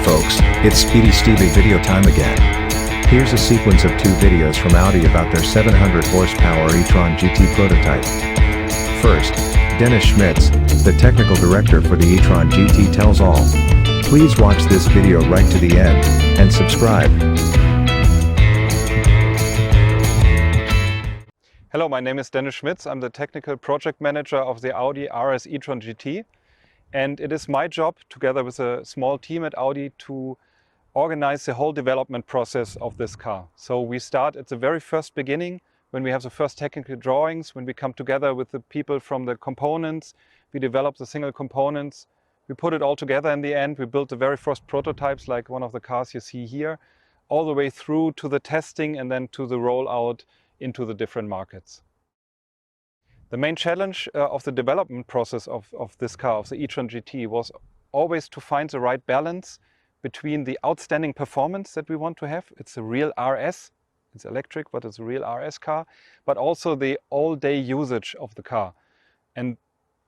folks, it's Speedistevie video time again. Here's a sequence of 2 videos from Audi about their 700 horsepower E-Tron GT prototype. First, Dennis Schmitz, the technical director for the E-Tron GT tells all. Please watch this video right to the end, and subscribe. Hello, my name is Dennis Schmitz. I'm the technical project manager of the Audi RS E-Tron GT. And it is my job, together with a small team at Audi, to organize the whole development process of this car. So we start at the very first beginning, when we have the first technical drawings, when we come together with the people from the components, we develop the single components, we put it all together in the end, we build the very first prototypes, like one of the cars you see here, all the way through to the testing and then to the rollout into the different markets. The main challenge of the development process of this car, of the E-Tron GT, was always to find the right balance between the outstanding performance that we want to have. It's a real RS, it's electric, but it's a real RS car, but also the all-day usage of the car. And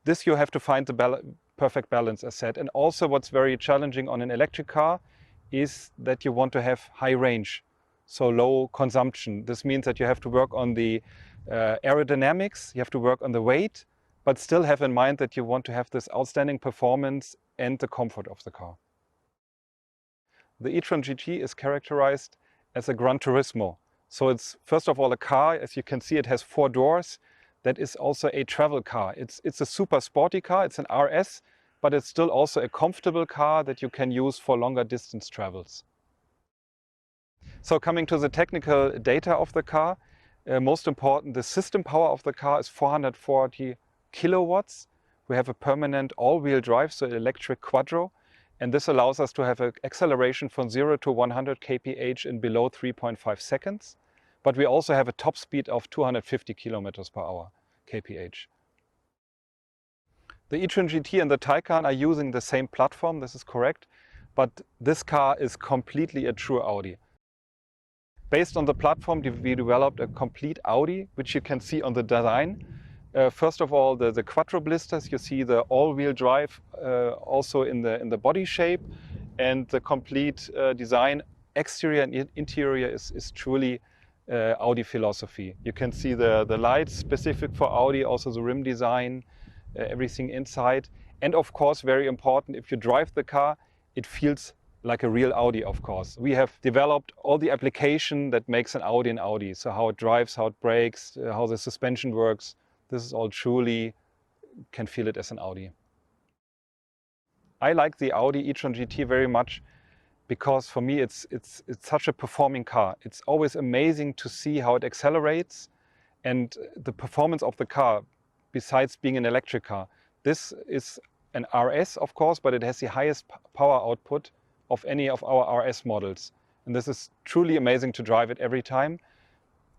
this you have to find the perfect balance, as said. And also what's very challenging on an electric car is that you want to have high range, so low consumption. This means that you have to work on the aerodynamics, you have to work on the weight, but still have in mind that you want to have this outstanding performance and the comfort of the car. The E-Tron GT is characterized as a Gran Turismo. So it's first of all a car, as you can see, it has 4 doors. That is also a travel car. It's a super sporty car, it's an RS, but it's still also a comfortable car that you can use for longer distance travels. So coming to the technical data of the car, most important, the system power of the car is 440 kilowatts. We have a permanent all-wheel drive, so electric quattro, and this allows us to have an acceleration from 0 to 100 kph in below 3.5 seconds. But we also have a top speed of 250 kilometers per hour, kph. The E-Tron GT and the Taycan are using the same platform, this is correct, but this car is completely a true Audi. Based on the platform, we developed a complete Audi, which you can see on the design. First of all, the quattro blisters, you see the all-wheel drive also in the body shape, and the complete design, exterior and interior, is truly Audi philosophy. You can see the lights specific for Audi, also the rim design, everything inside. And of course, very important, if you drive the car, it feels like a real Audi, of course. We have developed all the application that makes an Audi. So how it drives, how it brakes, how the suspension works. This is all truly, can feel it as an Audi. I like the Audi E-Tron GT very much because for me it's such a performing car. It's always amazing to see how it accelerates and the performance of the car, besides being an electric car. This is an RS, of course, but it has the highest power output of any of our RS models. And this is truly amazing to drive it every time.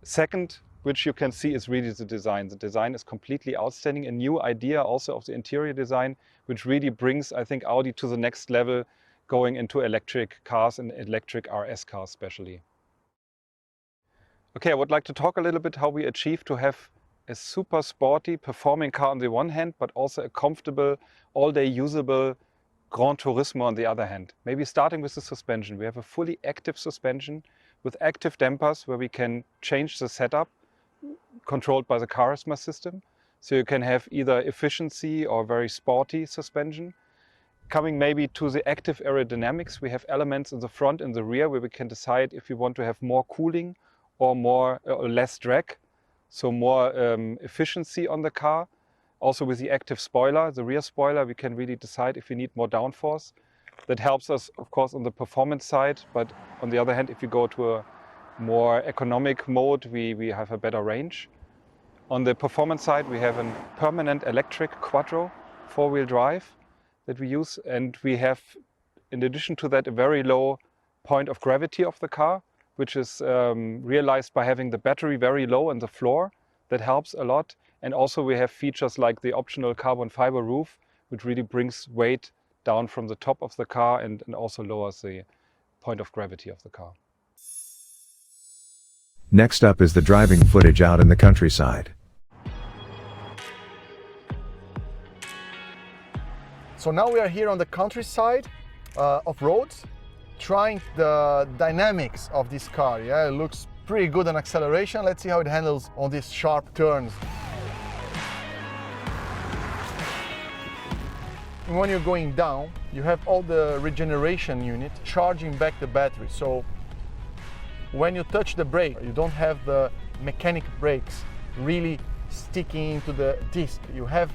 Second, which you can see, is really the design. The design is completely outstanding. A new idea also of the interior design, which really brings, I think, Audi to the next level, going into electric cars and electric RS cars especially. Okay, I would like to talk a little bit how we achieve to have a super sporty, performing car on the one hand, but also a comfortable, all-day usable Gran Turismo on the other hand. Maybe starting with the suspension. We have a fully active suspension with active dampers where we can change the setup, controlled by the charisma system. So you can have either efficiency or very sporty suspension. Coming maybe to the active aerodynamics, we have elements in the front and the rear where we can decide if we want to have more cooling or less drag, so more efficiency on the car. Also with the active spoiler, the rear spoiler, we can really decide if we need more downforce. That helps us, of course, on the performance side, but on the other hand, if we go to a more economic mode, we have a better range. On the performance side, we have a permanent electric quattro 4-wheel drive that we use, and we have, in addition to that, a very low point of gravity of the car, which is realized by having the battery very low on the floor. That helps a lot. And also we have features like the optional carbon fiber roof, which really brings weight down from the top of the car and also lowers the point of gravity of the car. Next up is the driving footage out in the countryside. So now we are here on the countryside of roads. trying the dynamics of this car. Yeah, it looks pretty good on acceleration. Let's see how it handles on these sharp turns. When you're going down, you have all the regeneration unit charging back the battery. So when you touch the brake, you don't have the mechanic brakes really sticking into the disc. You have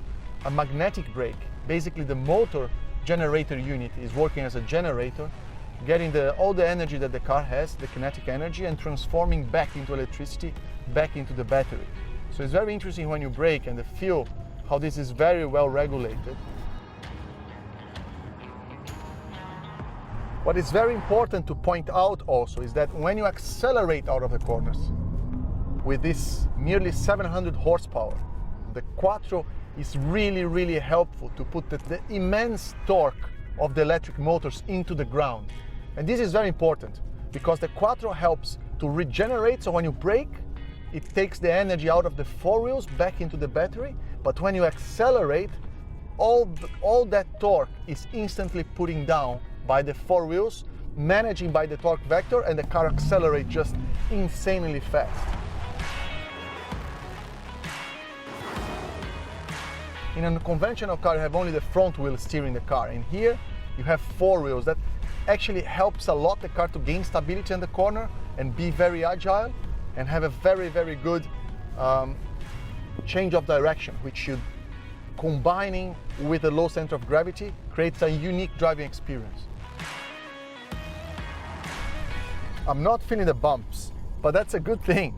a magnetic brake. Basically, the motor generator unit is working as a generator, getting all the energy that the car has, the kinetic energy, and transforming back into electricity, back into the battery. So it's very interesting when you brake and feel how this is very well regulated. What is very important to point out also is that when you accelerate out of the corners with this nearly 700 horsepower, the Quattro is really helpful to put the immense torque of the electric motors into the ground. And this is very important because the Quattro helps to regenerate. So when you brake, it takes the energy out of the four wheels back into the battery. But when you accelerate, all that torque is instantly putting down by the four wheels, managing by the torque vector, and the car accelerates just insanely fast. In a conventional car, you have only the front wheel steering the car, and here you have four wheels. That actually helps a lot the car to gain stability in the corner and be very agile and have a very good change of direction, which should, combining with a low center of gravity, creates a unique driving experience. I'm not feeling the bumps, but that's a good thing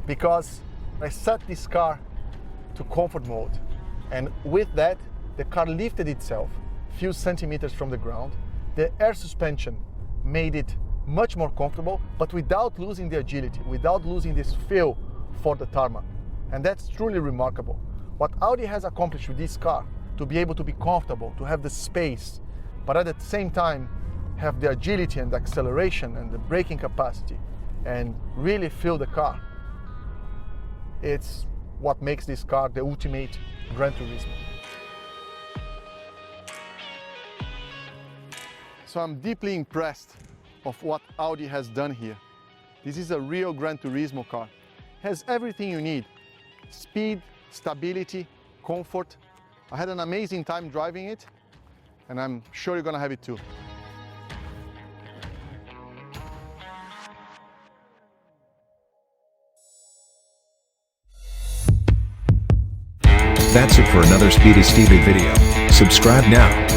because I set this car to comfort mode, and with that the car lifted itself a few centimeters from the ground. The air suspension made it much more comfortable, but without losing the agility, without losing this feel for the tarmac, and that's truly remarkable. What Audi has accomplished with this car, to be able to be comfortable, to have the space, but at the same time have the agility and the acceleration and the braking capacity and really feel the car. It's what makes this car the ultimate Gran Turismo. So I'm deeply impressed of what Audi has done here. This is a real Gran Turismo car. It has everything you need: speed, stability, comfort. I had an amazing time driving it, and I'm sure you're gonna have it too. That's it for another Speedistevie video. Subscribe now.